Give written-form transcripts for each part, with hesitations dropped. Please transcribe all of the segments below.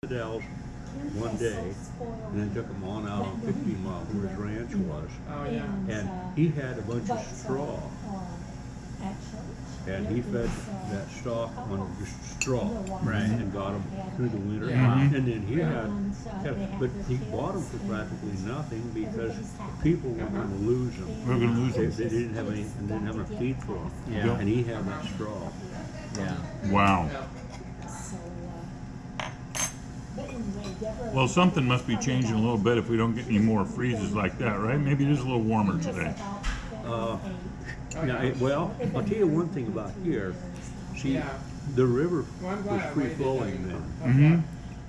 infidels one day, and then took them on out on 15 Mile where his ranch was. Oh, yeah. And he had a bunch of straw, and he fed that stock on just straw, and got them through the winter. Yeah. And then he had, but he bought them for practically nothing because people were going to lose them. We're going to lose them. They didn't have any, and didn't have enough feed for them. Yeah. And he had that straw. Yeah. Wow. Well, something must be changing a little bit if we don't get any more freezes like that, right? Maybe it is a little warmer today. Well, I'll tell you one thing about here. See, the river was free flowing then. Mm-hmm.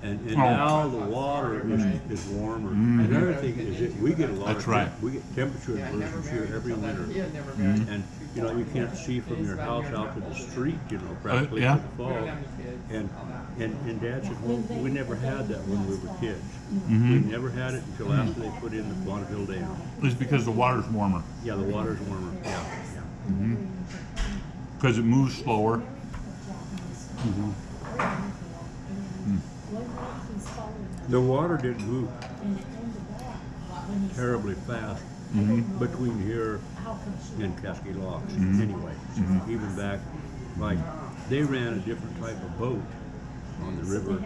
And now the water is warmer. Another thing is that we get a lot That's right. we get temperature inversions here every winter. And you know, you can't see from your house out to the street, you know, practically yeah. in the fall. And Dad said, well, we never had that when we were kids. We never had it until after they put in the Bonneville Dam. It's because the water's warmer. Yeah, the water's warmer. Yeah. Because it moves slower. The water didn't move terribly fast between here and Cascade Locks. Anyway, even back, like, they ran a different type of boat on the river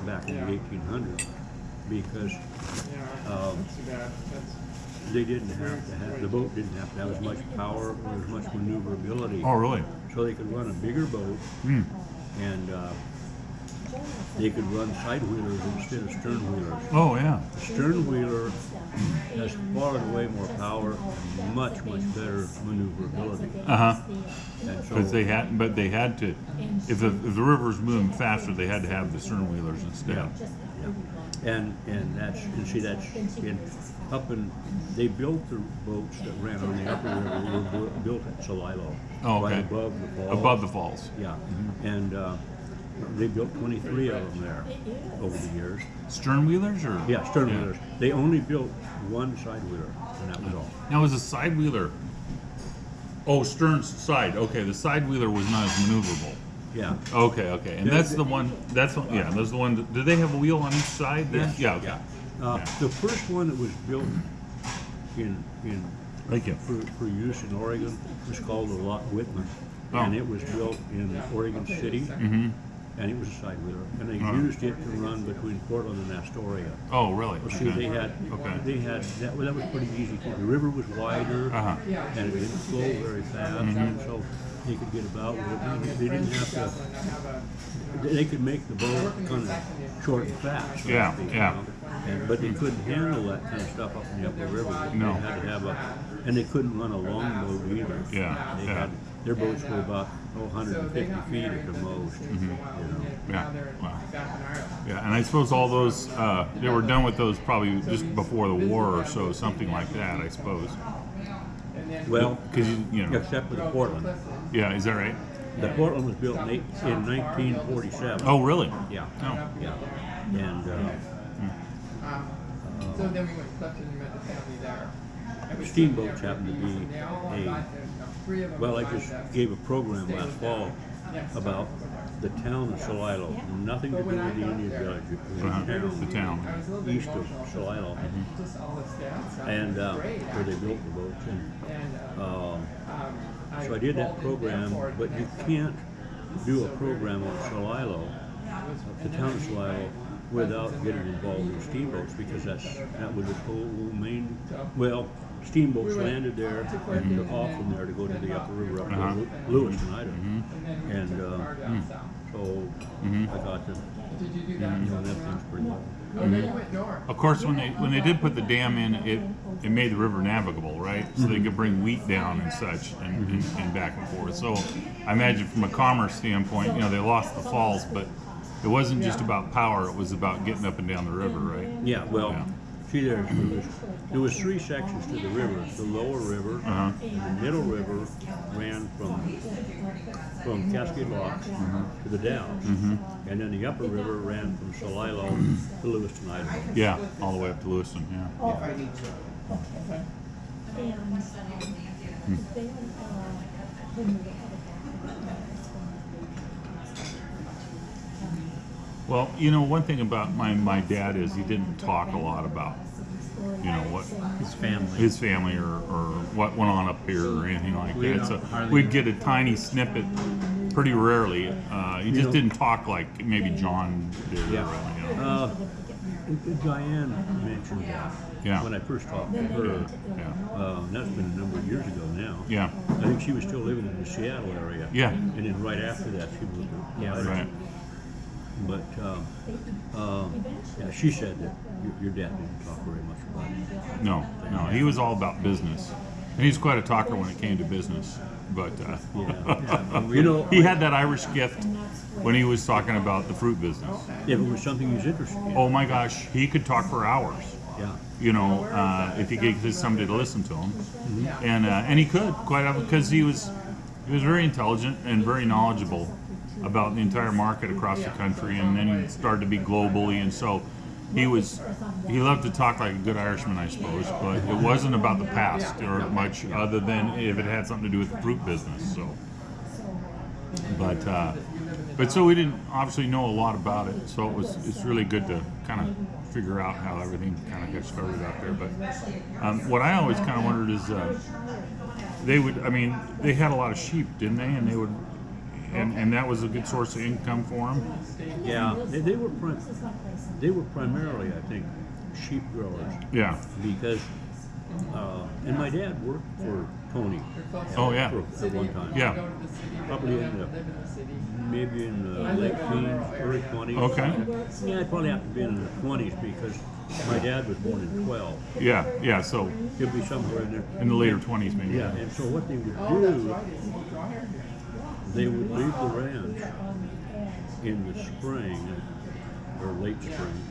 back in the 1800s because they didn't have to have, the boat didn't have to have as much power or as much maneuverability. Oh, really? So they could run a bigger boat and they could run side wheelers instead of stern wheelers. Oh, yeah. Stern wheeler has far and away more power and much better maneuverability. And so Because they had to, if the river was moving faster, they had to have the stern wheelers instead. and that's they built the boats that ran on the upper river were built at Celilo, Oh, okay. right above the falls. Above the falls. Yeah, and they built 23 of them there over the years. Stern wheelers, or? Yeah, stern wheelers. They only built one side wheeler, and that was all. Now, was a side wheeler? Oh, stern side. Okay, the side wheeler was not as maneuverable. Yeah. Okay, and that's the one. That's the one. Did they have a wheel on each side then? Yes. Yeah. Okay. The first one that was built in Thank you. for use in Oregon was called the Lot Whitman, and it was built in Oregon City, and it was a side wheeler, and they used it to run between Portland and Astoria. Oh, really? Well, see, they had that was pretty easy. The river was wider, and it didn't flow very fast, and so they could get about with it. They didn't have to. They could make the boat kind of short and fast. So to speak, you know? But they couldn't handle that kind of stuff up in the upper river. No. They had to have and they couldn't run a long boat either. They had, their boats were about 150 feet at the most. You know? Yeah. Wow. Yeah, and I suppose all those they were done with those probably just before the war or so, something like that. I suppose. Well, because you know. except for the Portland. Yeah, is that right? The Portland was built in 1947. Oh, really? Yeah. Oh. Yeah. And so then we went to Clifton and met the family there. steamboats happened to be well, I just gave a program last fall about the town of Celilo. Nothing to do with the Indian village. It was The town. east of Celilo. And where they built the boats. And so I did that program, but you can't do a program on Celilo, the town of Celilo, without getting involved in steamboats, because that was the whole main, steamboats landed there and they're off from there to go to the upper river up to Lewiston, Idaho. And so I got to know that thing's pretty well. Of course, when they did put the dam in, it made the river navigable, right? So they could bring wheat down and such, and back and forth. So I imagine from a commerce standpoint, they lost the falls, but it wasn't just about power; it was about getting up and down the river, right? Yeah. Well, see, there was three sections to the river. The lower river, the middle river ran from Cascade Locks to the dam, and then the upper river ran from Celilo to Lewiston, Idaho. Yeah, all the way up to Lewiston. Yeah. Well, you know, one thing about my dad is he didn't talk a lot about, you know, what his family or what went on up here or anything like that. So we'd get a tiny snippet pretty rarely. He just didn't talk like maybe John did. Yeah. Or, you know. Diane mentioned that when I first talked to her. That's been a number of years ago now. Yeah. I think she was still living in the Seattle area. Yeah. And then right after that, she moved to Idaho. Right. But yeah, she said that your dad didn't talk very much about it. No, he was all about business, and he's quite a talker when it came to business. But You know, he had that Irish gift when he was talking about the fruit business. if it was something he was interested in. Oh my gosh, he could talk for hours. Yeah. You know, if he could get somebody to listen to him, and he could quite often because he was very intelligent and very knowledgeable about the entire market across the country, and then he started to be globally, and so he loved to talk like a good Irishman, I suppose, but it wasn't about the past or much other than if it had something to do with the fruit business. So, but so we didn't obviously know a lot about it, so it's really good to kind of figure out how everything kind of got started out there. But what I always kind of wondered is they had a lot of sheep, didn't they? And they would. And that was a good source of income for them. Yeah, they were primarily, I think, sheep growers. Yeah. Because, and my dad worked for Tony. Oh yeah. For one time. Yeah. Probably maybe in the late teens, early 20s. Okay. Yeah, I'd probably have to be in the 20s because my dad was born in 12. Yeah. So He'll be somewhere in there. in the later 20s, maybe. Yeah, and so what they would do, they would leave the ranch in the spring or late spring,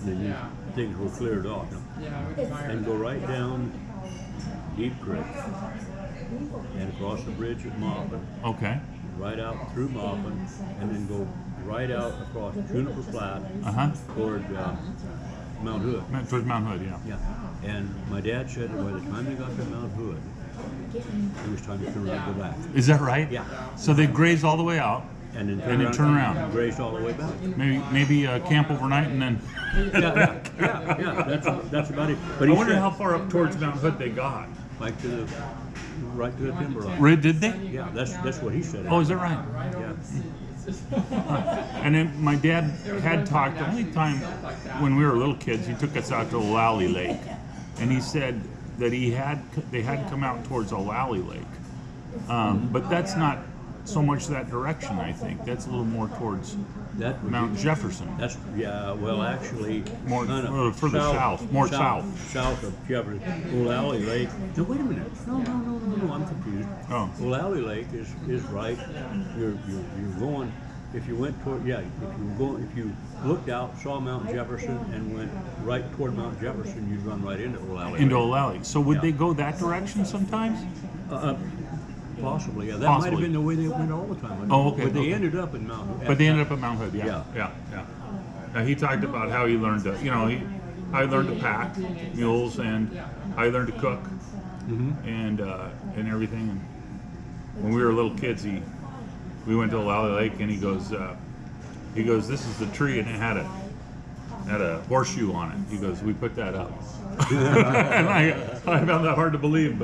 and then things were cleared off, and go right down Deep Creek and across the bridge at Maupin, Okay. right out through Maupin, and then go right out across Juniper Flat toward Mount Hood. Towards Mount Hood, yeah. Yeah, and my dad said that by the time they got to Mount Hood, it was time to turn around and go back. Is that right? Yeah. So they grazed all the way out, And then turn around. And grazed all the way back. Maybe camp overnight, and then. Yeah. That's about it. But I he wonder said, how far up towards Mount Hood they got. right to the timber line. Right? Did they? Yeah, that's what he said. Oh, is that right? Yeah. And then my dad had talked the only time when we were little kids. He took us out to O'Lally Lake, and he said that they had come out towards O'Lally Lake, but that's not so much that direction. I think that's a little more towards That would Mount be, Jefferson. That's well, actually More kinda further south, more south. south of Jefferson. O'Lally Lake. No, wait a minute. No, I'm confused. Oh. O'Lally Lake is right. You're going. If you went toward, if you looked out, saw Mount Jefferson, and went right toward Mount Jefferson, you'd run right into O'Lally. Into Lake. O'Lally. So would Yeah. they go that direction sometimes? Possibly, yeah. That might Possibly. have been the way they went all the time. Oh, okay, But they okay. ended up in Mount Hood. But they ended up at Mount Hood. Yeah. Yeah. Now, he talked about how he learned to, I learned to pack mules, and I learned to cook, and everything. And when we were little kids, we went to O'Lally Lake, and he goes, this is the tree, and it had a horseshoe on it. He goes, we put that up. And I found that hard to believe,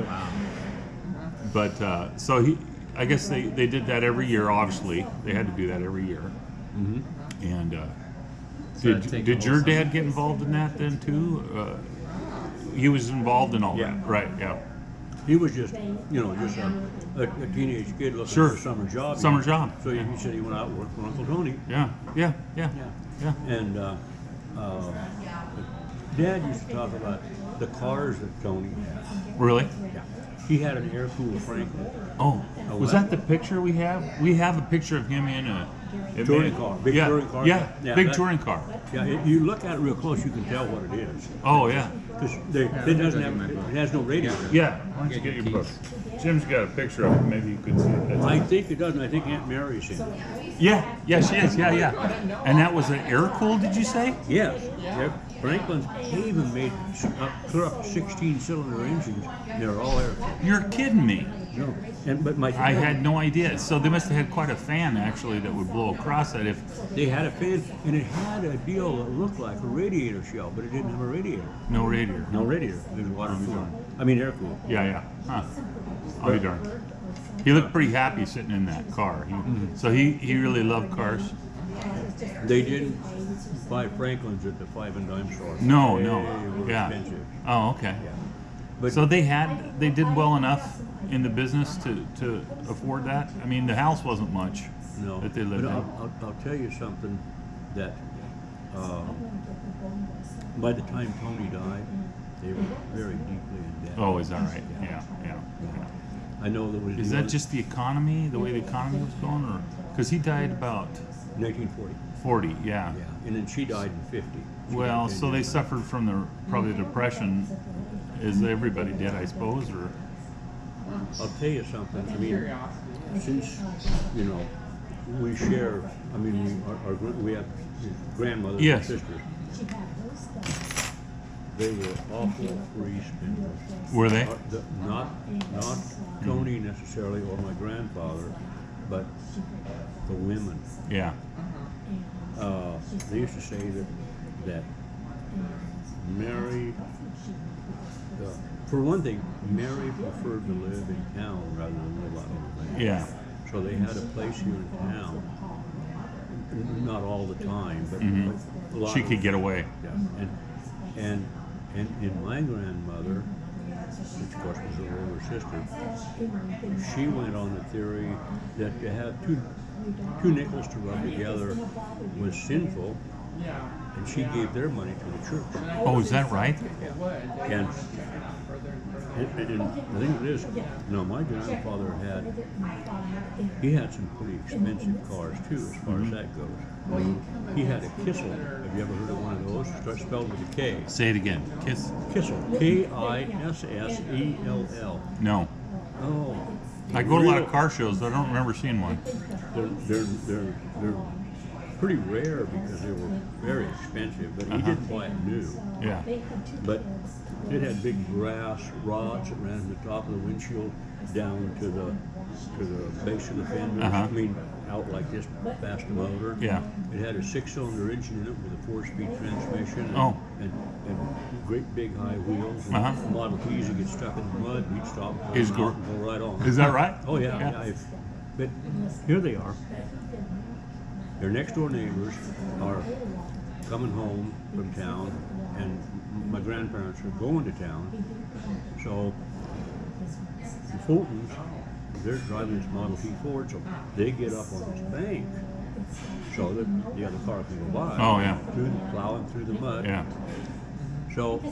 but so I guess they did that every year. Obviously, they had to do that every year. And did your dad get involved in that then too? He was involved in all that, right? Yeah. He was just a teenage kid looking Sure. for a summer job. Summer job. So he said he went out and worked for Uncle Tony. Yeah. And Dad used to talk about the cars that Tony had. Really? Yeah. He had an air-cooled Franklin. Oh, was that the picture we have? We have a picture of him in a Touring car, big touring car. Yeah, Yeah, big that- touring car. Yeah, you look at it real close, you can tell what it is. Oh yeah. Because it has no radio. Yeah. Why don't you get your book? Jim's got a picture of it. Maybe you could see it. That's I think it doesn't. I think Aunt Mary's in it. Yeah, she is. Yeah. And that was an air-cooled, did you say? Yes. Franklin's even made clear up 16-cylinder engines. They're all air-cooled. You're kidding me. No, and but my I had no idea. So they must have had quite a fan actually that would blow across that. If they had a fan, and it had a deal that looked like a radiator shell, but it didn't have a radiator. no radiator. No radiator. It was water cooled. I mean air cooled. Yeah, yeah. Huh. I'll be darned. He looked pretty happy sitting in that car. So he really loved cars. They didn't buy Franklin's at the 5 and dime store. No, They no. were Yeah. expensive. Oh, okay. Yeah. But So they did well enough in the business to afford that. I mean, the house wasn't much no. that they lived But in. I'll tell you something that by the time Tony died, they were very deeply in debt. Oh, is that right? Yeah, yeah. I know there was. Is that just the economy, the way the economy was going, or because he died about 1940? 40? Yeah. Yeah, and then she died in 50. She Well, died 10 so they years later. suffered from probably the depression, as everybody did, I suppose, or. I'll tell you something. I mean, Curiosity. since we share. I mean, we have grandmothers Yes. and sisters. They were awful free spenders. Were they? Not Tony necessarily or my grandfather, but the women. Yeah. They used to say that Mary, for one thing, Mary preferred to live in town rather than live out on the land. Yeah. So they had a place here in town. Not all the time, but Mhm. a lot. She of- could get away. Yeah, and in my grandmother, which of course was her older sister, she went on the theory that to have two nickels to rub together was sinful, Yeah. and she gave their money to the church. Oh, is that right? It would. And Further. And the thing is, my grandfather he had some pretty expensive cars too, as far as that goes. He had a Kissel. Have you ever heard of one of those? It's spelled with a K. Say it again. Kiss. Kissel. Kissell. No. Oh. I go to a lot of car shows, but I don't remember seeing one. They're pretty rare because they were very expensive, but he didn't buy it new. Yeah. But it had big brass rods that ran from the top of the windshield down to the base of the fender. Uh-huh. I mean, out like this, fast motor. Yeah. It had a 6-cylinder engine in it with a 4-speed transmission. And, Oh. and great big high wheels. And Uh-huh. Model Ts that get stuck in the mud, and he'd stop and Is pull them out and go right on. Is that right? Oh yeah, Yeah. yeah. But here they are. Their next door neighbors are coming home from town, and my grandparents are going to town. So the Fultons, they're driving this Model T Ford, so they get up on this bank so that the other car can go by. Oh, yeah. Plowing through the mud. Yeah. So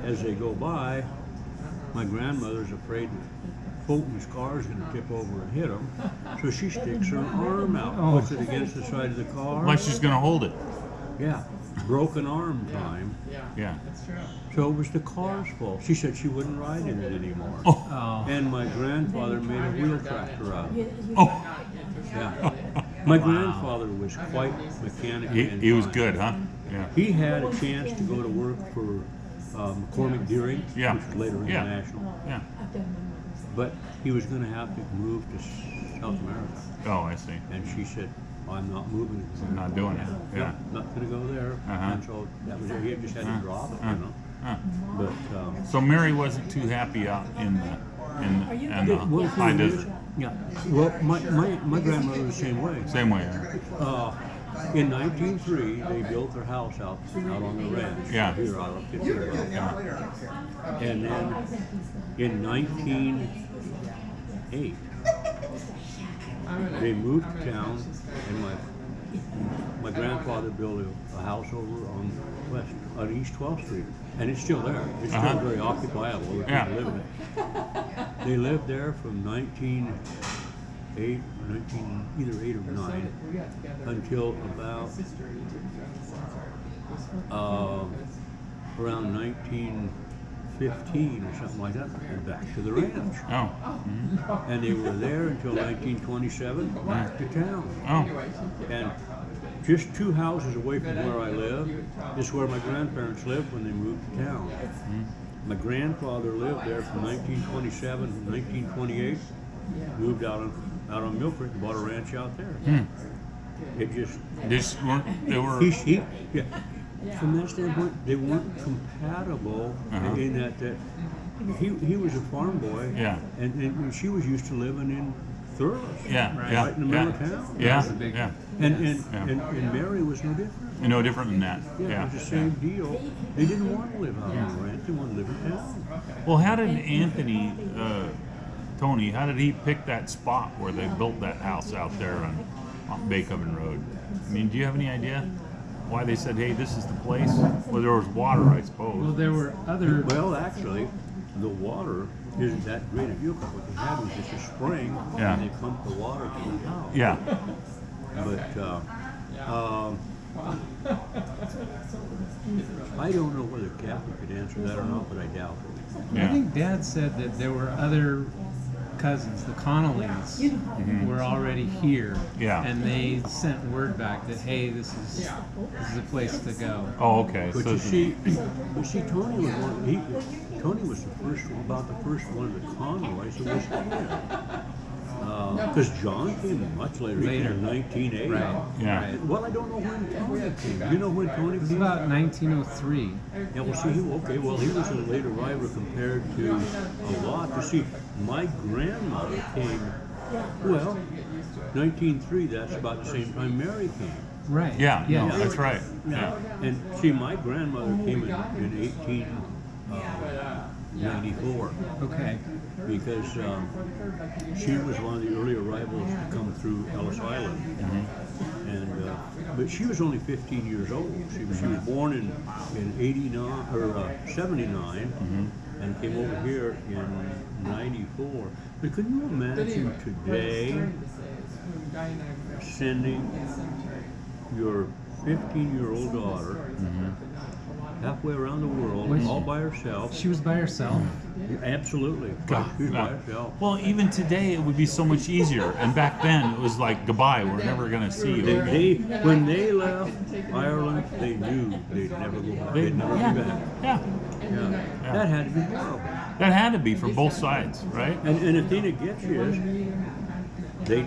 as they go by, my grandmother's afraid that Fulton's car is going to tip over and hit him, so she sticks her arm out, puts it against the side of the car. Like she's gonna hold it. Yeah, broken arm time. Yeah. Yeah. That's true. So it was the car's fault. She said she wouldn't ride in it anymore. Oh. And my grandfather made a wheel tractor out of it. Oh. Yeah. My grandfather was quite mechanically inclined. He was good, huh? Yeah. He had a chance to go to work for McCormick Deering, Yeah. which was later Yeah. International. Yeah. But he was going to have to move to South America. Oh, I see. And she said, I'm not moving. Not doing it. Yeah. Not going to go there. Uh-huh. And so that was it. He just had to drop it, Huh. But So Mary wasn't too happy out in the high desert. Yeah. Well, my grandmother was the same way. Same way. In 1903, they built their house out on the ranch. Yeah. Here out of Pittsburgh. And then in 1908, they moved to town, and my grandfather built a house over on East 12th Street, and it's still there. It's still very occupiable. Yeah. People live in it. They lived there from 1908, either 8 or 9, until about around 1915 or something like that, and back to the ranch. Oh. And they were there until 1927, back to town. Oh. And just 2 houses away from where I live is where my grandparents lived when they moved to town. My grandfather lived there from 1927 to 1928. Moved out on Mill Creek, bought a ranch out there. It just They were. yeah. From that standpoint, they weren't compatible in that he was a farm boy, and she was used to living in Thurles, right in the middle of town. And Mary was no different. No different than that. Yeah, it was the same deal. They didn't want to live out on the ranch; they wanted to live in town. Well, how did Anthony, Tony, how did he pick that spot where they built that house out there on Bay Coven Road? I mean, do you have any idea why they said, "Hey, this is the place"? Well, there was water, I suppose. Well, there were other. Well, actually, the water isn't that great a deal. What they had was just a spring, and they pumped the water to the house. Yeah. But I don't know whether Catholic could answer that or not, but I doubt it. I think Dad said that there were other cousins, the Connollys, were already here, and they sent word back that, hey, this is a place to go. Oh, okay. But So you see, Tony was Tony was about the first one of the Conroys who was here. Because John came much later. He came in 1980. Right. Yeah. Right. Well, I don't know when Tony came. You know when Tony It was came? about 1903. Yeah, well, see, he was a late arriver compared to a lot. You see, my grandmother came, 1903, that's about the same time Mary came. Right. Yeah, Yeah. no, that's right. Yeah. And see, my grandmother came in 1894 Okay. because she was one of the early arrivals to come through Ellis Island. And but she was only 15 years old. She was born in 89 or 79 and came over here in 94. But can you imagine today sending your 15-year-old daughter halfway around the world, all by herself? She was by herself. Absolutely. She was by herself. Well, even today it would be so much easier. And back then it was like, goodbye, we're never going to see you. When they left Ireland, they knew they'd never go back. They'd never be back. Yeah. Yeah. That had to be horrible. That had to be for both sides, right? And the thing that gets you is they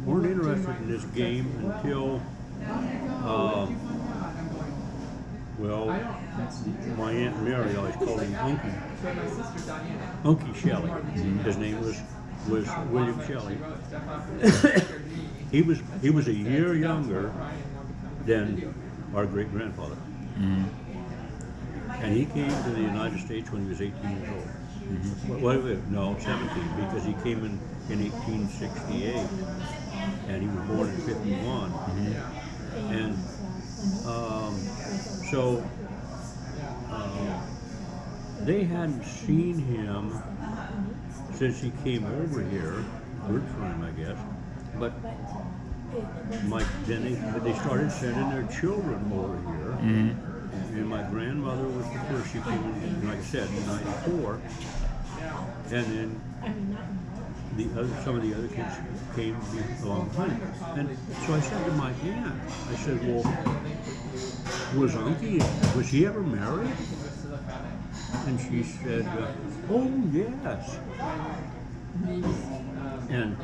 weren't interested in this game until my Aunt Mary always called him Unky Shelley. His name was William Shelley. he was a year younger than our great grandfather. And he came to the United States when he was 18 years old. No, 17, because he came in 1868, and he was born in 51. And so they hadn't seen him since he came over here. Good for him, I guess. But then they started sending their children over here. And my grandmother was the first. She came in, like I said, in 94. And then some of the other kids came along behind. And so I said to my aunt, I said, well, was he ever married? And she said, oh, yes. And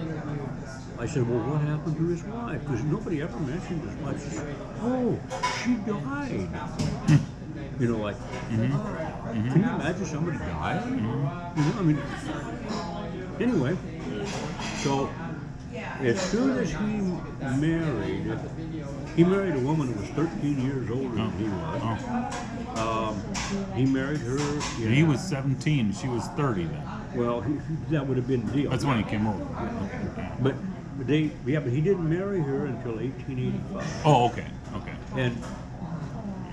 I said, well, what happened to his wife? Because nobody ever mentioned as much as, oh, she died. You know, like, can you imagine somebody dying? You know, I mean, anyway, so as soon as he married a woman who was 13 years older than he was. He married her. He was 17, she was 30 then. Well, that would have been the deal. That's when he came over. But he didn't marry her until 1885. Oh, okay.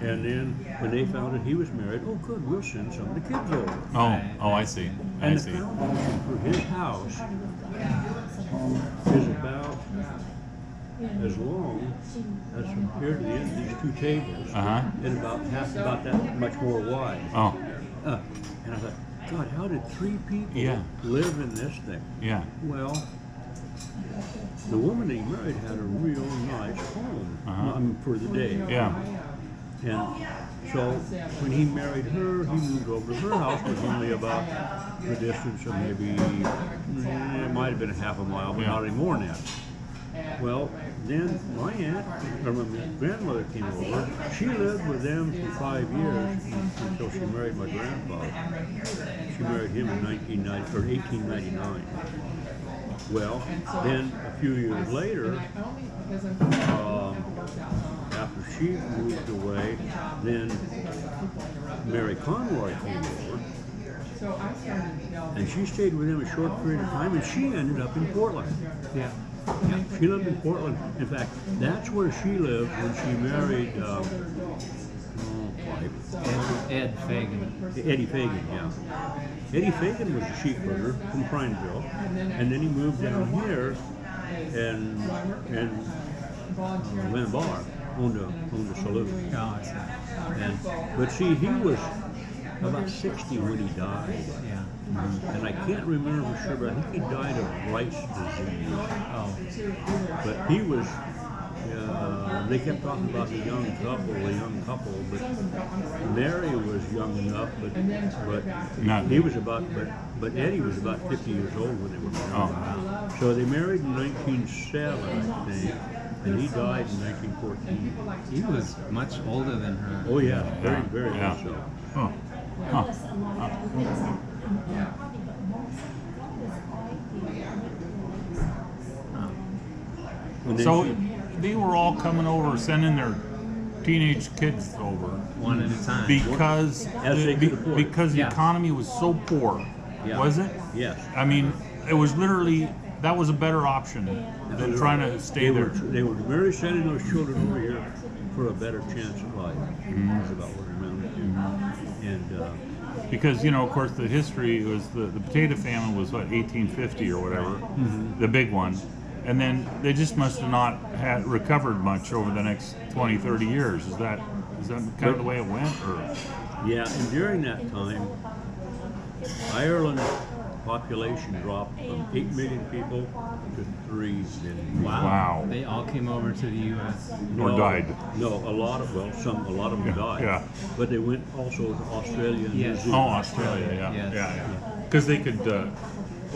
And then when they found out he was married, oh good, we'll send some of the kids over. Oh, I see. And the foundation for his house is about as long as from here to the end of these two tables, and about that much more wide. Oh. And I thought, God, how did three people live in this thing? Yeah. Well, the woman he married had a real nice home. I mean, for the day. Yeah. So when he married her, he moved over to her house, which was only about the distance of maybe, it might have been a half a mile, but not any more than that. Well, then my aunt, or my grandmother came over. She lived with them for 5 years until she married my grandfather. She married him in 1899. Well, then a few years later, after she moved away, then Mary Conroy came over, and she stayed with him a short period of time, and she ended up in Portland. Yeah. Yeah, she lived in Portland. In fact, that's where she lived when she married Ed Fagan. Eddie Fagan, yeah. Eddie Fagan was a sheep herder from Prineville, and then he moved down here and went bar, owned a saloon. Oh, I see. But see, he was about 60 when he died. Yeah. And I can't remember for sure, but I think he died of Bright's disease. Oh. But he was, they kept talking about the young couple, but Mary was young enough, but he was about, but Eddie was about 50 years old when they were married. Oh, wow. So they married in 1907, I think, and he died in 1914. He was much older than her. Oh yeah, very Yeah. much so. Huh. Huh. And then So she- they were all coming over, sending their teenage kids over One at a time. because As they could afford. the Yeah. economy was so poor, Yeah. was it? Yes. I mean, it was literally that was a better option than trying to stay there. They were very sending those children over here for a better chance at life. That's about what it amounted to. And Because, of course, the history was the potato famine was, 1850 or whatever, the big one. And then they just must have not had recovered much over the next 20, 30 years. Is that kind of the way it went? Or? yeah, and during that time, Ireland's population dropped from 8 million people to 3 million. Wow. They all came over to the U.S. Or died. No, a lot of them died. Yeah. But they went also to Australia and New Yes. Oh, Zealand. Australia, yeah. Yes. Yeah. Because they could, a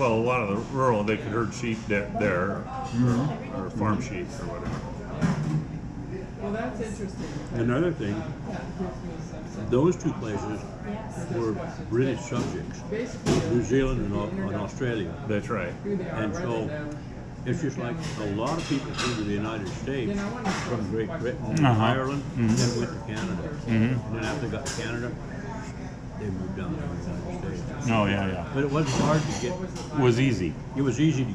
lot of the rural, they could herd sheep there, or farm sheep or whatever. Well, that's interesting. Another thing, those two places were British subjects, New Zealand and Australia. That's right. And so it's just like a lot of people came to the United States from Great Britain and Ireland, and then went to Canada. And then after they got to Canada, they moved down to the United States. Oh, yeah. But it wasn't hard to get. It was easy. It was easy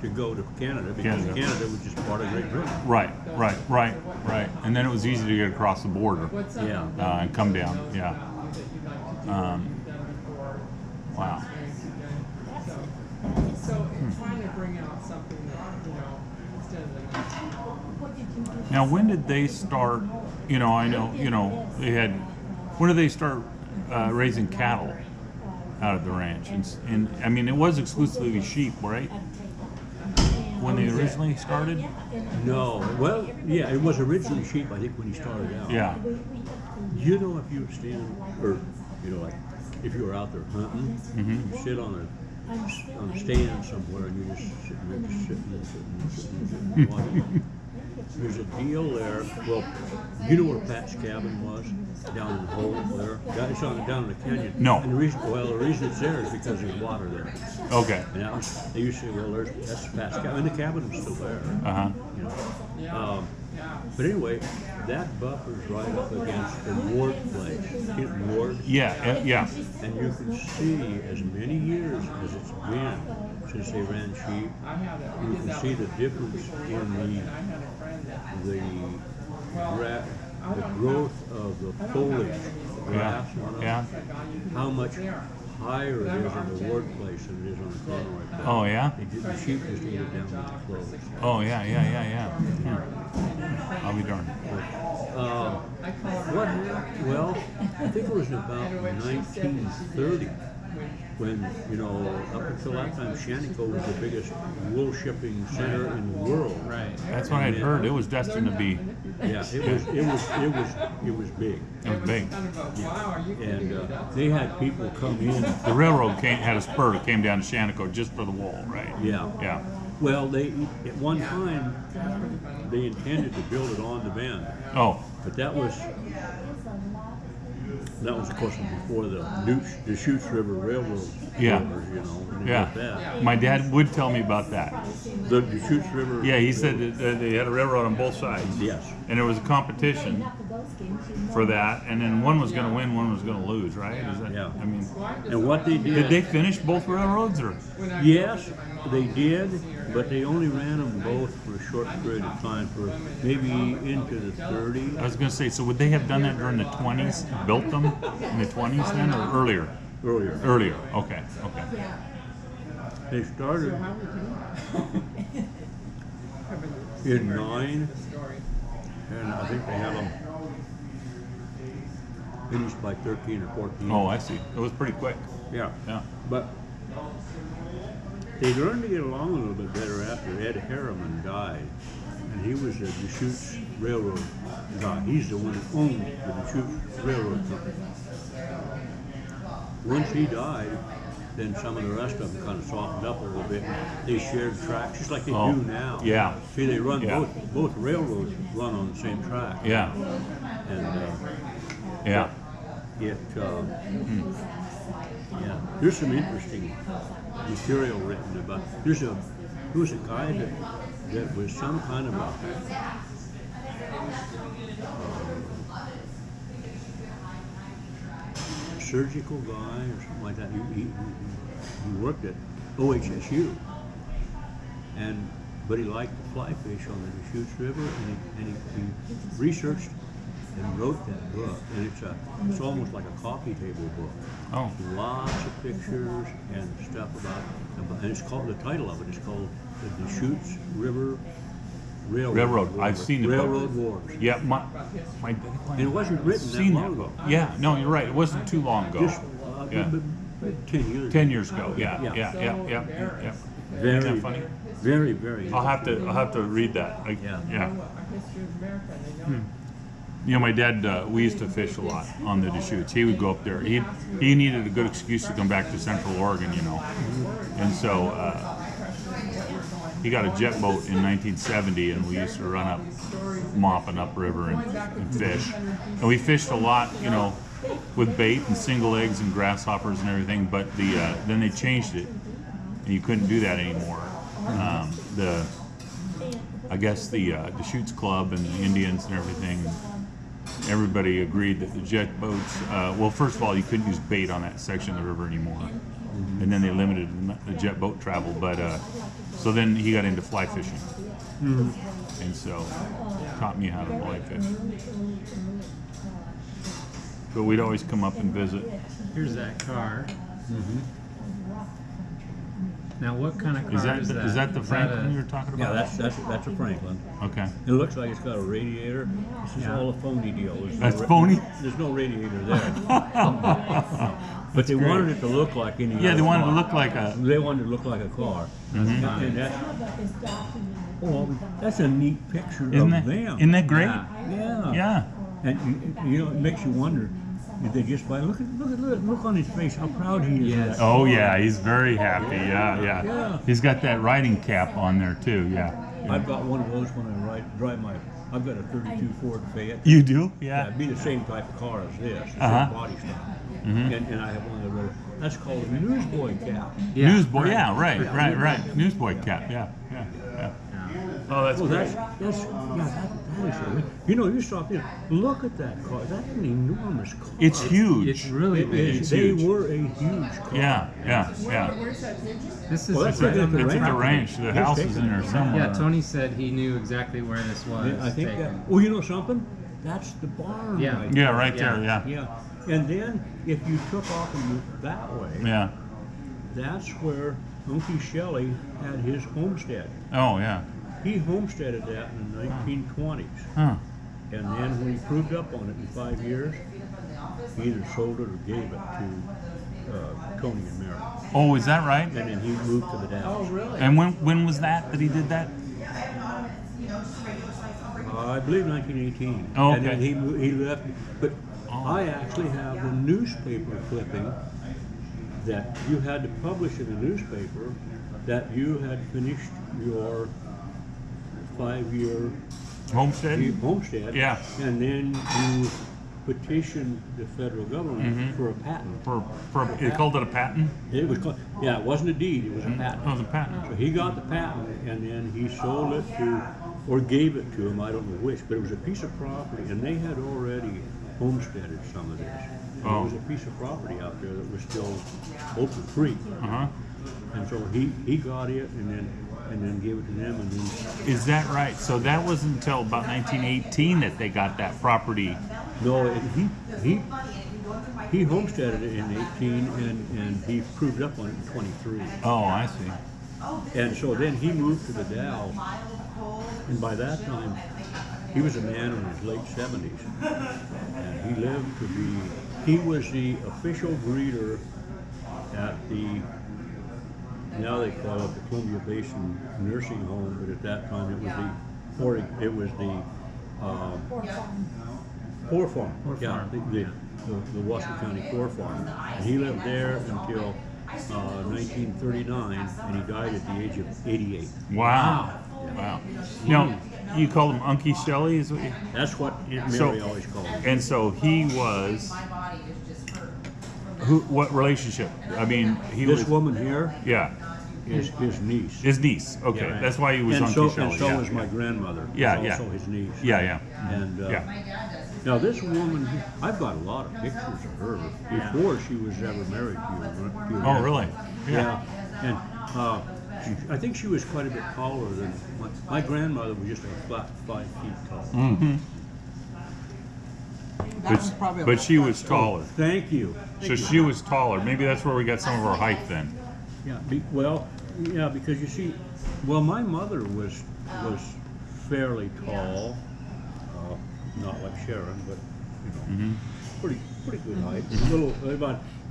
to go to Canada because Canada. Canada was just part of Great Britain. Right. And then it was easy to get across the border Yeah. and come down. Yeah. Wow. So trying to bring out something that, instead of Now, when did they start? I know, they had. When did they start raising cattle out of the ranch? And I mean, it was exclusively sheep, right? When they originally started? No, well, yeah, it was originally sheep, I think, when he started out. Yeah. If you stand, or like if you were out there hunting, you sit on a stand somewhere and you just sitting watching. There's a deal there. Well, you know where Pat's cabin was? Down in the hole there? It's down in the canyon. No. And the reason it's there is because there's water there. Okay. And they used to say, well, that's Pat's cabin. And the cabin was still there. But anyway, that buffer's right up against the Ward place. Ward. Yeah. And you can see as many years as it's been since they ran sheep, you can see the difference in the growth of the foliage, grass on it. Yeah. How much higher it is in the Ward place than it is on the Conroy place. Oh, yeah? The sheep just ate it down with the clothes. Oh, yeah. I'll be darned. What happened? Well, I think it was about 1930 when, you know, up until that time, Shaniko was the biggest wool shipping center in the world. Right. That's what I'd heard. It was destined to be. Yeah, it was big. It was big. And they had people come in. The railroad had a spur that came down to Shaniko just for the wool, right? Yeah. Yeah. Well, they at one time they intended to build it on the bend, Oh. but that was of course before the Deschutes River Railroad. Yeah. Builders, you know. When they Yeah. did that. My dad would tell me about that. The Deschutes River. Yeah, he said that they had a railroad on both sides. Yes. And there was a competition for that, and then one was going to win, one was going to lose, right? Is that, Yeah. I mean, And what they did they finish both railroads, or? Yes, they did, but they only ran them both for a short period of time, for maybe into the 30s. I was going to say, so would they have done that during the 20s? Built them in the 20s then, or earlier? Earlier. Earlier. Okay. Okay. They started in 9, and I think they had them finished by 13 or 14. Oh, I see. It was pretty quick. Yeah. Yeah. But they learned to get along a little bit better after Ed Harriman died. And he was the Deschutes Railroad guy. He's the one who owned the Deschutes Railroad Company. Once he died, then some of the rest of them kind of softened up a little bit. They shared tracks, just like they do now. Yeah. See, they run Yeah. both railroads run on the same track. Yeah. And Yeah. yeah, there's some interesting material written about. There was a guy that was some kind of a surgical guy or something like that. He worked at OHSU, but he liked to fly fish on the Deschutes River, and he researched and wrote that book, and it's almost like a coffee table book. Oh. Lots of pictures and stuff about, and it's called, the title of it is called the Deschutes River Railroad. I've seen the Railroad book. Wars. Yeah, my And it wasn't written that seen long that ago. book. Yeah, no, you're right. It wasn't too long ago. Just Yeah. 10 years. 10 years ago. Yeah, Yeah. yeah, yeah, yeah, yeah. Very, Isn't that funny? very, very. I'll have to read that. Yeah. Yeah. History of America, and they don't. You know, my dad, we used to fish a lot on the Deschutes. He would go up there. He needed a good excuse to come back to Central Oregon, you know. And so he got a jet boat in 1970, and we used to run up, mopping upriver and fish. And we fished a lot, you know, with bait and single eggs and grasshoppers and everything. But then they changed it, and you couldn't do that anymore. I guess the Deschutes Club and the Indians and everything, everybody agreed that the jet boats, well, first of all, you couldn't use bait on that section of the river anymore. And then they limited the jet boat travel. But so then he got into fly fishing. And so taught me how to fly fish. But we'd always come up and visit. Here's that car. Now, what kind of car is that? Is that the Franklin a- you were talking Yeah, about? that's a Franklin. Okay. It looks like it's got a radiator. This is all a phony deal. There's That's phony? There's no radiator there. But they wanted it to look like any Yeah, other they wanted to car. look like a. They wanted it to look like a car. And that's a neat picture of them. Isn't that great? Yeah. Yeah. And you know, it makes you wonder, did they just buy? Look on his face, how proud he is. Yes. Of that. Oh yeah, he's very happy. Yeah, yeah. Yeah. He's got that riding cap on there too. Yeah. I've got one of those when I drive my. I've got a '32 Ford Fayette. You do? Yeah, Yeah. it'd be the same type of car as this, the Uh-huh. same body style. And I have one of the that's called a newsboy cap. Yeah, Newsboy. Yeah. Right. Newsboy cap. Yeah. Oh, that's Well, great. that is a, you know, you stop in, look at that car. That's an enormous car. It's huge. It's really big. It's They huge. were a huge car. Yeah. Where's that picture? This is Well, that's right right on at It's the at the ranch. The house is in there somewhere. Yeah, Tony said he knew exactly where this was. I think taken. that. Well, you know something? That's the barn. Yeah. Right Yeah, there. right there. Yeah. Yeah. And then if you took off and moved that way, Yeah. that's where Uncle Shelley had his homestead. Oh yeah. He homesteaded that in the 1920s. Huh. And then when he proved up on it in 5 years, he either sold it or gave it to Tony and Mary. Oh, is that right? And then he moved to the Dalles. Oh, really? And when was that he did that? I believe 1918. Oh, And then okay. he left. But Oh. I actually have the newspaper clipping that you had to publish in a newspaper that you had finished your 5-year Homestead? homestead. Yeah. And then you petitioned the federal government for a patent. They called it a patent? It was called, yeah, it wasn't a deed, it was a patent. Oh, it was a patent. So he got the patent and then he sold it to, or gave it to him, I don't know which, but it was a piece of property and they had already homesteaded some of this. And Oh. there was a piece of property out there that was still open free. Uh-huh. And so he got it and then gave it to them and then, Is that right? So that wasn't until about 1918 that they got that property. no, he homesteaded it in 18 and he proved up on it in 23. Oh, I see. And so then he moved to the Dalles, and by that time, he was a man in his late 70s, and he lived to be, he was the official greeter at the, now they call it the Columbia Basin Nursing Home, but at that time it was the Poor Farm. Yeah, the Wasco County Poor Farm. And he lived there until 1939, and he died at the age of 88. Wow. Wow. Now, you called him Uncle Shelley? Is what you, That's what Aunt Mary So- always called him. and so he was, what relationship? I mean, he This was, woman here yeah, is his niece. his niece. Okay, Yeah. that's why he was and Uncle so, Shelley. And so yeah. was my grandmother. Yeah, was yeah. also his niece. Yeah, yeah. And Yeah. now this woman, I've got a lot of pictures of her before she was ever married to you. Oh, really? Yeah. And I think she was quite a bit taller than my grandmother was just a flat 5 feet tall. Mm-hmm. But she was taller. Thank you. So she was taller. Maybe that's where we got some of our height then. Yeah. Yeah, because you see, well, my mother was fairly tall, not like Sharon, but you know, pretty good height. A little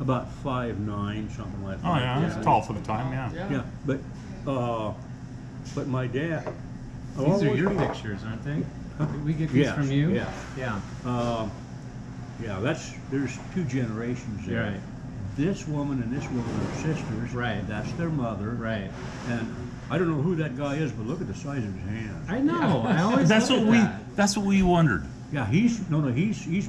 about 5'9", something like that. Oh yeah, that's tall for the time. Yeah. Yeah, but my dad. These are your pictures, aren't they? Did we get these Yes, from you? yeah. Yeah. Yeah, there's 2 generations there. Right. This woman and this woman are sisters. Right. That's their mother. Right. And I don't know who that guy is, but look at the size of his hands. I know. I always That's look what at we. that. That's what we wondered. Yeah, he's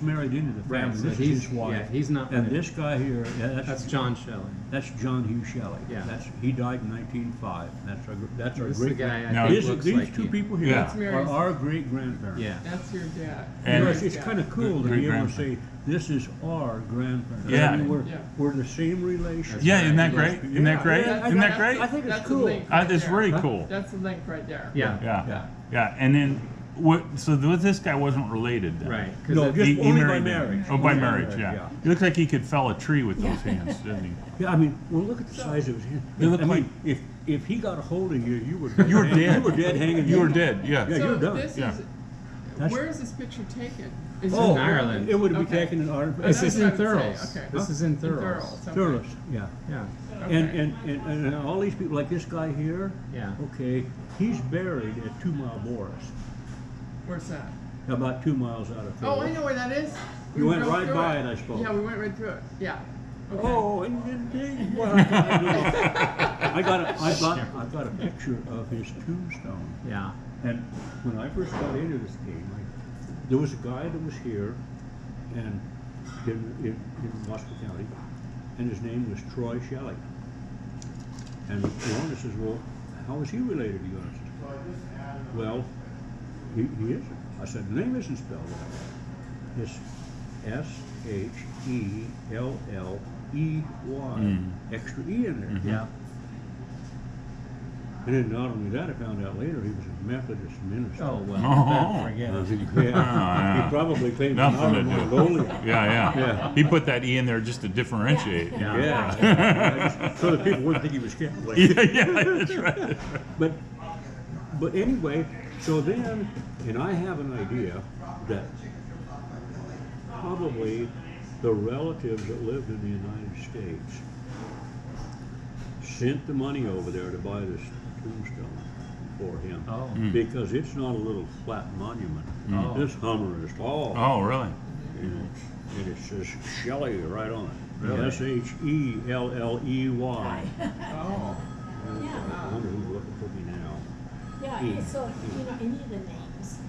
married into the family. Right, so This he's- is his wife. yeah, he's not And married. this guy here, yeah, That's John Shelley. That's John Hugh Shelley. Yeah. He died in 1905. That's our This is great. the guy I Now, think These looks these like 2 you. people here Yeah. are our great grandparents. Yeah. That's your dad. And- It's kind of cool to be able to Great-grandparents. say this is our grandparents. Yeah. I mean, Yeah. we're the same relation. Yeah, isn't that great? Isn't that great? Yeah, Isn't that great? I think it's That's the cool. link right It's there. really cool. That's the link right there. Yeah. Yeah. Yeah. And then so this guy wasn't related then. Right. 'cause No, it- just He only by married marriage. him. Oh, by Only marriage, yeah. yeah. He looked like he could fell a tree with those hands, didn't he? Yeah, I mean, well, look at the size of his hand. They look I like- mean, if he got a hold of you, you were You were dead. You were dead hanging. You were dead. Yeah. Yeah, So you're done. this Yeah. is, That's- where is this picture taken? Is Oh, it Ireland. It would be Okay. taken in Ireland. This is in That's what I would Thurles. say, okay. This is in Thurles. Thurles, okay. Thurles, yeah. Yeah. Okay. And all these people, like this guy here, Yeah. okay, he's buried at 2 Mile Boris, Where's that? about 2 miles out of Thurles. Oh, I know where that is. You went drove right through by it, I suppose. Yeah, we went right through it. Yeah. Okay. Oh, and well, I got a picture of his tombstone. Yeah. And when I first got into this game, there was a guy that was here, and in Wasco County, and his name was Troy Shelley. And Lorna says, "Well, how is he related to you?" And I said, "Well, he isn't." I said, "The name isn't spelled out. It's Shelley, extra E in there." Yeah. And then not only that, I found out later he was a Methodist minister. Oh well. Oh. Forget it. Yeah. He probably claimed an Nothing to hour do. Mongolia. Yeah. Yeah. He put that E in there just to differentiate. Yeah. Yeah. So that people wouldn't think he was Catholic. Yeah, that's right. But anyway, so then, and I have an idea that probably the relatives that lived in the United States sent the money over there to buy this tombstone for him. Oh. Because it's not a little flat monument. Oh. This Hummer is tall. Oh, really? And it says Shelley right on it. Really? Shelley. Oh. I wonder who's looking for me now. Yeah, so, you know, any of the names.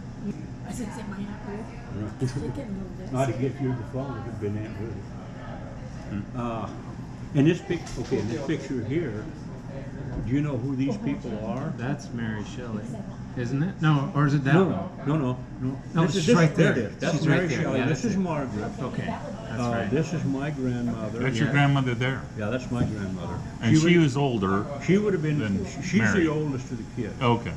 I said, my Aunt Ruth. She can do this. Not to get you the phone, it could have been Aunt Ruth. And this picture here, do you know who these people are? That's Mary Shelley, isn't it? No, or is it that No, one? no. No, she's right there. It is. That's She's Mary right there. Shelley. Yeah, This that's is it. Margaret. Okay, that's right. This is my grandmother. That's your grandmother there. Yeah, that's my grandmother. And she was older. She would have been. than She's Mary. the oldest of the kids. Okay.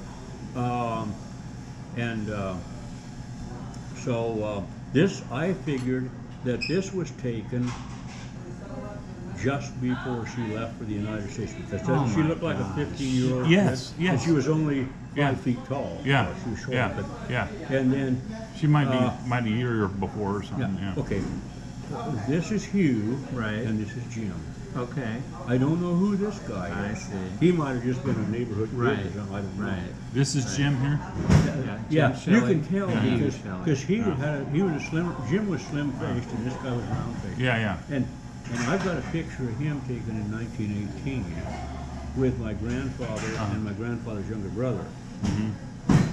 This, I figured that this was taken just before she left for the United States, because Oh she my looked like gosh. a 15-year-old Yes, kid, yes. and she was only Yeah. 5 feet tall. Yeah. She was short, Yeah. but, Yeah. and then, She might be a year before or something. Yeah. okay, this is Hugh, Right. and this is Jim. Okay. I don't know who this guy I is. see. He might have just been a neighborhood kid Right. or something, I don't know. Right. This is Jim here. Yeah, Jim you Shelley. can tell Yeah. Hugh because Shelley. he was a slim. Jim was slim faced, and this guy was round faced. Yeah, yeah. And I've got a picture of him taken in 1918 with my grandfather and my grandfather's younger brother.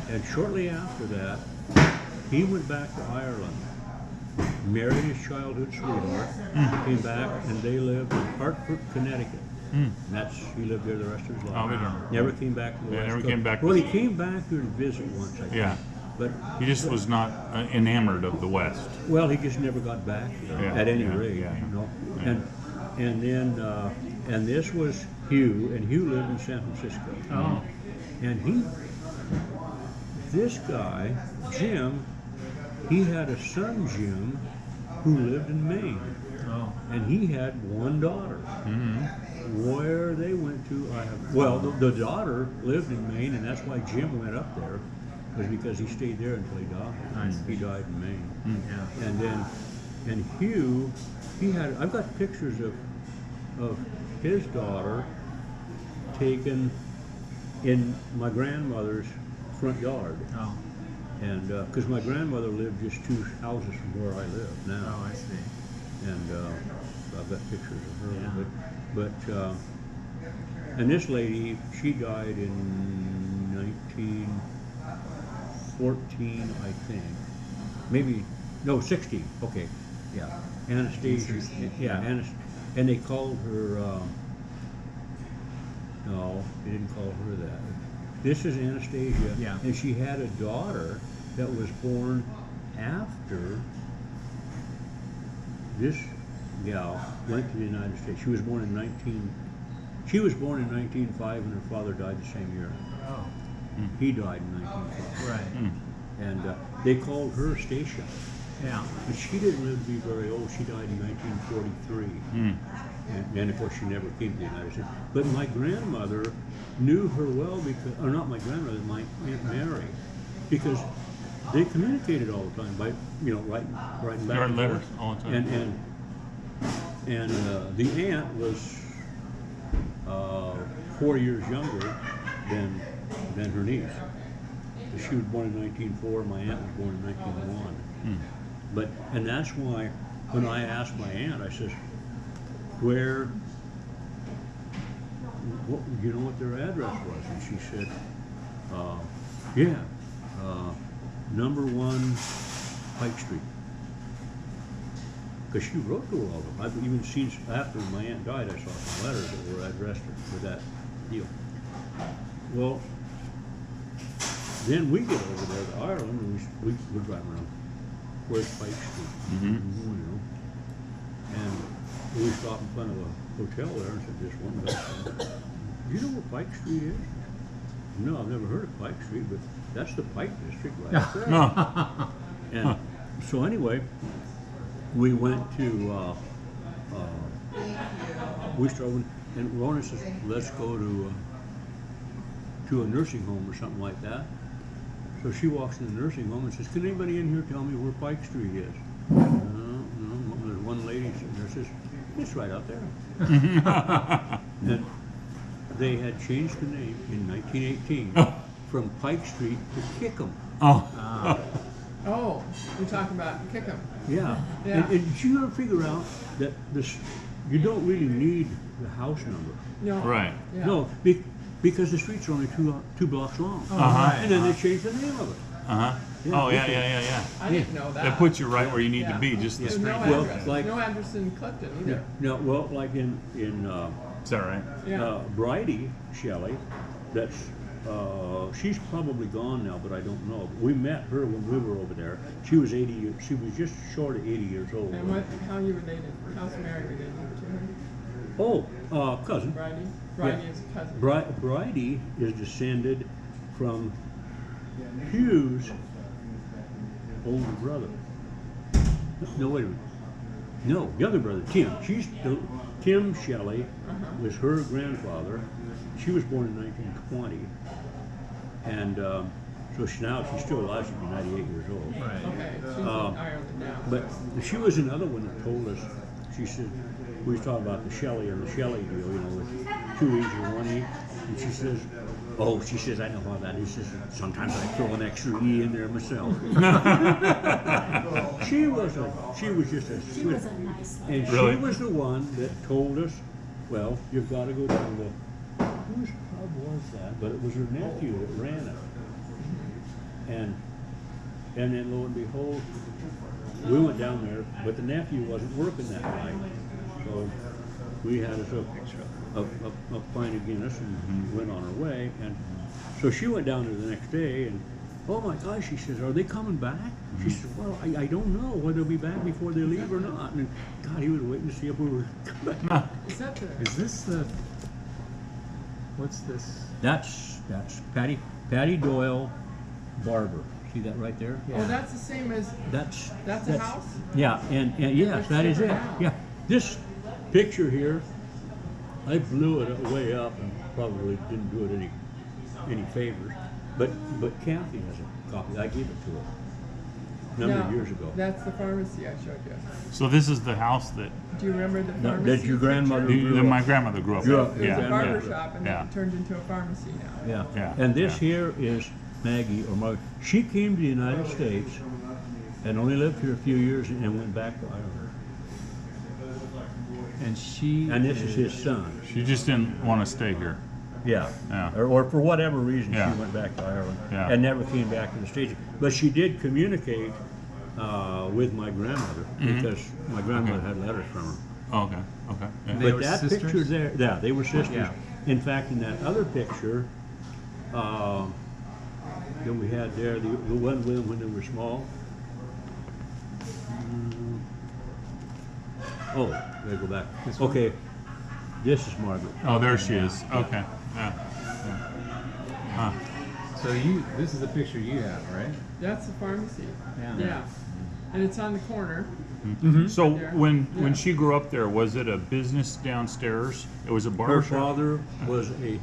And shortly after that, he went back to Ireland, married his childhood sweetheart, came back, and they lived in Hartford, Connecticut. And he lived there the rest of his life. Oh, they don't. Never came back to the Yeah, West never Coast. came back. Well, he came back here to visit once, I think. Yeah. But He just was not enamored of the West. well, he just never got back there, Yeah, at any yeah, rate, yeah, you know. yeah. And then and this was Hugh, and Hugh lived in San Francisco. Oh. And this guy, Jim, he had a son, Jim, who lived in Maine, Oh. and he had one daughter. Where they went to, the daughter lived in Maine, and that's why Jim went up there, was because he stayed there until he died. I see. He died in Maine. Yeah. And Hugh, I've got pictures of his daughter taken in my grandmother's front yard. Oh. And, because my grandmother lived just 2 houses from where I live now. Oh, I see. And so I've got pictures of her. Yeah. But and this lady, she died in 1914, I think. Maybe, no, 16. Okay, yeah. Anastasia. 16, Yeah, and they called her. No, they didn't call her that. This is Anastasia, Yeah. and she had a daughter that was born after this gal went to the United States. She was born in 1905, and her father died the same year. Oh. He died in 1905. Right. And they called her Stacia. Yeah. But she didn't live to be very old. She died in 1943. And of course, she never came to the United States. But my grandmother knew her well because, or not my grandmother, my Aunt Mary, because they communicated all the time by, writing back Writing and letters forth. all the time. And the aunt was 4 years younger than her niece. She was born in 1904. My aunt was born in 1901. And that's why when I asked my aunt, I says, "Where? You know what their address was?" And she said, number 1 Pike Street. Because she wrote to all of them. I've even seen, after my aunt died, I saw some letters that were addressed with that deal. Well, then we get over there to Ireland, and we drive around. Where's Pike Street? And we stopped in front of a hotel there and said, "This one guy, do you know where Pike Street is?" "No, I've never heard of Pike Street, but that's the Pike District right up there." No. And so anyway, we went to, we started, and Rona says, "Let's go to a nursing home or something like that." So she walks in the nursing home and says, "Can anybody in here tell me where Pike Street is?" No, there's one lady says, it's right out there. And they had changed the name in 1918 from Pike Street to Kickham. Oh. Oh, you're talking about Kickham. Yeah. Yeah. And you gotta figure out that you don't really need the house number. No. Right. Yeah. No, because the streets are only two blocks long. Uh-huh. And then they changed the name of it. Uh-huh. Yeah, Oh, yeah, okay. yeah. I didn't know that. That puts you right where you need Yeah. to be, just the There's street. no Well, address. like- No address in Clifton Yeah. either. No, well, like in Is that right? Yeah. Bridie Shelley, that's she's probably gone now, but I don't know. We met her when we were over there. She was 80 years. She was just short of 80 years old. And how you related? How's Mary related to her? Oh, cousin. Bridie? Bridie is a cousin. Bridie is descended from Hugh's older brother. No, wait a minute. No, younger brother, Tim. Tim Shelley was her grandfather. She was born in 1920. And so she's still alive. She'd be 98 years old. Right. Okay, she's in Ireland now. But she was another one that told us, she said, we was talking about the Shelley and the Shelley deal, with 2 E's and 1 E. And she says, I know how that is. She says, sometimes I throw an extra E in there myself. She was just a She sweet. was a nice lady. And Really? she was the one that told us, well, you've got to go down to, whose pub was that? But it was her nephew that ran it. And then lo and behold, we went down there, but the nephew wasn't working that night. So we had us a pint of Guinness and went on our way. And so she went down there the next day and, oh my gosh, she says, are they coming back? She says, well, I don't know whether they'll be back before they leave or not. And God, he was waiting to see if we were coming back. Is that the? Is this the? What's this? That's Patty Doyle Barber. See that right there? Oh, that's the same as. That's That's a house? Yeah, and yes, that is it. Yeah, this picture here, I blew it way up and probably didn't do it any favors. But Kathy has a copy. I gave it to her a number of years ago. That's the pharmacy I showed you. So this is the house that Do you remember the No, pharmacy? that your grandmother picture? grew up. my grandmother grew up Grew in. up in. It was a Yeah, barber yeah. shop and Yeah. it turned into a pharmacy now. Yeah. Yeah, And this yeah. here is Maggie or Margaret. She came to the United States and only lived here a few years and went back to Ireland. And she. And this is his son. She just didn't want to stay here. Yeah. Yeah. Or for whatever reason, Yeah. she went back to Ireland Yeah. and never came back to the States. But she did communicate with my grandmother because my grandmother had letters from her. Oh, okay. Yeah. They But were that sisters? picture there, yeah, they were sisters. Yeah. In fact, in that other picture that we had there, the one with them when they were small. Oh, gotta go back. This one? Okay, this is Margaret. Oh, there she is. Okay. Yeah. Huh. So this is the picture you have, right? That's the pharmacy. Yeah. Yeah. And it's on the corner. So There. when Yeah. she grew up there, was it a business downstairs? It was a Her barber shop? father was a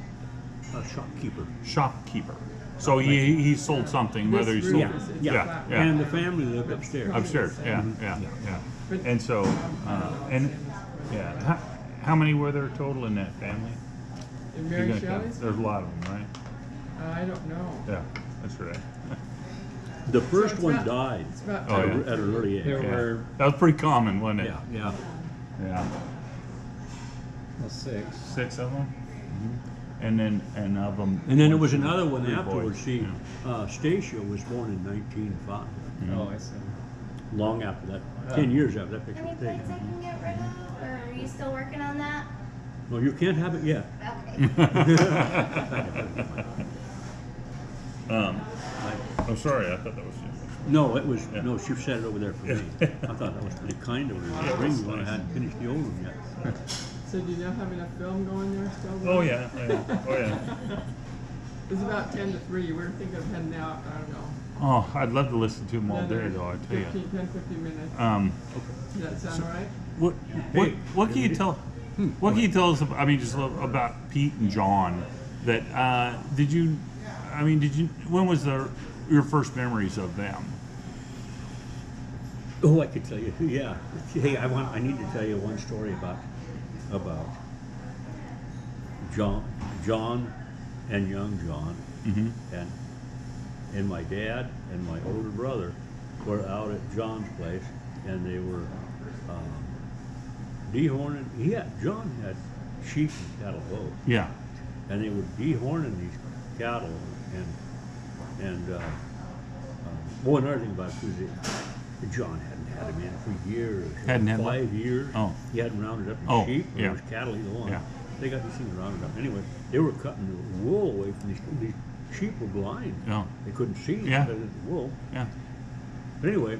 shopkeeper. Shopkeeper. So he sold something, whether he This sold room is- it's yeah, flat. yeah. And the family lived upstairs. Upstairs, yeah. But- And so, how many were there total in that family? And You're Mary gonna count- Shelley's? There's a lot of them, right? I don't know. Yeah, that's right. The first it's one about- died It's about. Oh, yeah. at an early age. There Yeah. were That was pretty common, wasn't it? Yeah. Yeah. well, 6. 6 of them? And then, of them. And then there was another one three afterwards. boys. See, Yeah. Stacia was born in 1905. Oh, I see. Long after that, 10 years after that picture Any was plates I taken. can get rid of, or are you still working on that? No, you can't have it yet. Okay. I'm sorry, I thought that was you. No, it was, no, she set it over there for me. I thought that was pretty kind of her. Bring me one, I hadn't finished the old one yet. So do you not have enough film going there still? Oh, yeah. Oh, yeah. It's about 10 to 3. We're thinking of heading out, I don't know. Oh, I'd love to listen to them all day, another though, I tell you. 10-15 minutes. Does that sound all right? What can you tell? What can you tell us? I mean, just about Pete and John. That did you? When was your first memories of them? Oh, I could tell you. Yeah. Hey, I need to tell you one story about John and young John, and my dad and my older brother were out at John's place, and they were dehorning. John had sheep and cattle both. Yeah. And they were dehorning these cattle, and another thing about it was John hadn't had him in for years. Hadn't had 5 years. Oh. He hadn't rounded up Oh, his sheep or yeah. his cattle, either one. Yeah. They got these things rounded up. Anyway, they were cutting the wool away from these sheep were blind. Yeah. They couldn't see Yeah. because of the wool. Yeah. But anyway,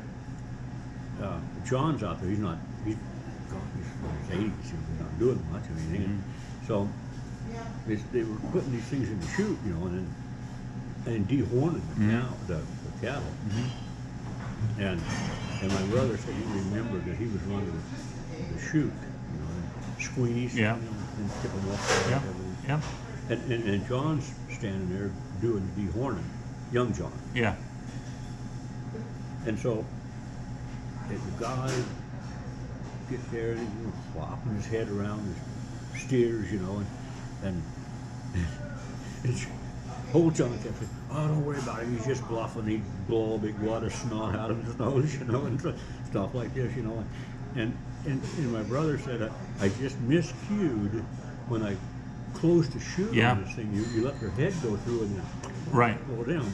John's out there. He's gone. He's in his 80s. He's not doing much of anything. So they were putting these things in the chute, you know, and dehorning the cattle. And my brother said he remembered that he was running the chute, you know, and squeeze, Yeah. you know, and tip them off. Yeah. Yeah. And John's standing there doing the dehorning, young John. Yeah. And so the guy gets there and he's flopping his head around the steers, you know, and old John kept saying, "Oh, don't worry about it. He's just bluffing. He'd blow a big wad of snot out of his nose, you know, and stuff like this, you know." And my brother said, "I just miscued when I closed the chute on this thing. You let your head go through and then go down."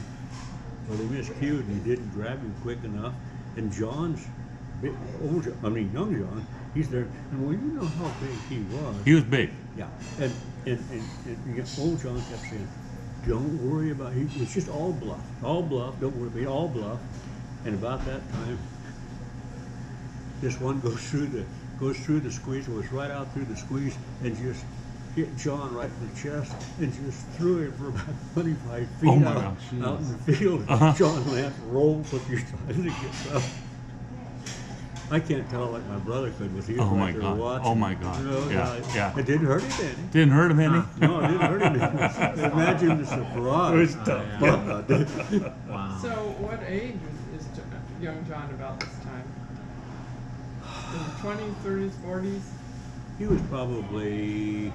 Well, they miscued and he didn't grab him quick enough. And young John, he's there. And well, you know how big he was. He was big. Yeah. And old John kept saying, "Don't worry about it. It's just all bluff. All bluff. Don't worry about it. All bluff." And about that time, this one goes through the squeeze. It was right out through the squeeze and just hit John right in the chest and just threw him for about 25 feet out in the field. John Lance rolled a few times to get up. I can't tell like my brother could with you. Oh my God! Oh my God! You know, Yeah. It didn't hurt him any. Didn't hurt him any. No, it didn't hurt him any. Imagine the surprise. It was tough. Wow. So, what age is young John about this time? In the 20s, 30s, 40s? He was probably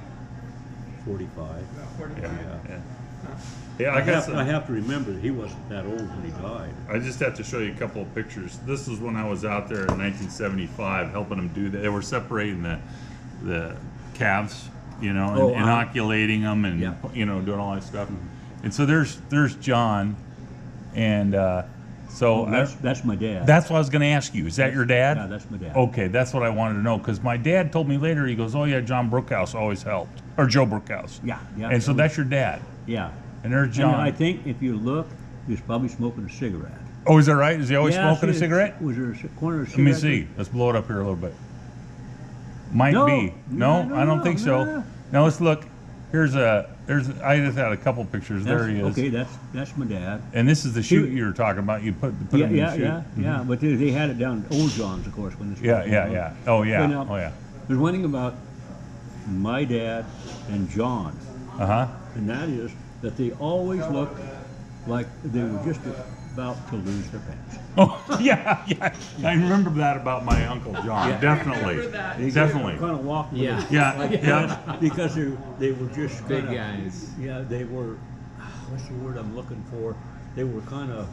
45. About 45? Yeah. Huh. Yeah, I have to remember that he wasn't that old when he died. I just have to show you a couple of pictures. This was when I was out there in 1975 helping them do that. They were separating the calves, you know, and inoculating them and you know, doing all that stuff. And so there's John, and so that's my dad. That's what I was going to ask you. Is that your dad? Yeah, that's my dad. Okay, that's what I wanted to know, because my dad told me later. He goes, "Oh yeah, John Brookhouse always helped, or Joe Brookhouse." Yeah. And so that's your dad. Yeah. And there's John. And I think if you look, he was probably smoking a cigarette. Oh, is that right? Is he always smoking a see, cigarette? Was there a corner of a Let me cigarette? see. Let's blow it up here a little bit. Might No. be. No, No, I don't think so. no. Now let's look. I just had a couple pictures. There he is. Okay, that's my dad. And this is the chute you were talking about. You put him in the chute. Yeah. But they had it down at Old John's, of course, when this was Yeah. going on. Oh yeah. But now, Oh yeah. There's one thing about my dad and John, and that is that they always looked like they were just about to lose their pants. Oh yeah. I remember that about my Uncle John. Yeah. Definitely. remember that. They Definitely. kind of walked with Yeah. it Yeah. like Yeah. that because they were just Big kinda, guys. Yeah, they were. What's the word I'm looking for? They were kind of.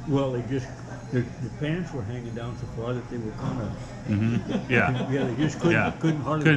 Well, their pants were hanging down so far that they were kind of. Yeah. Yeah, they just couldn't hardly. Couldn't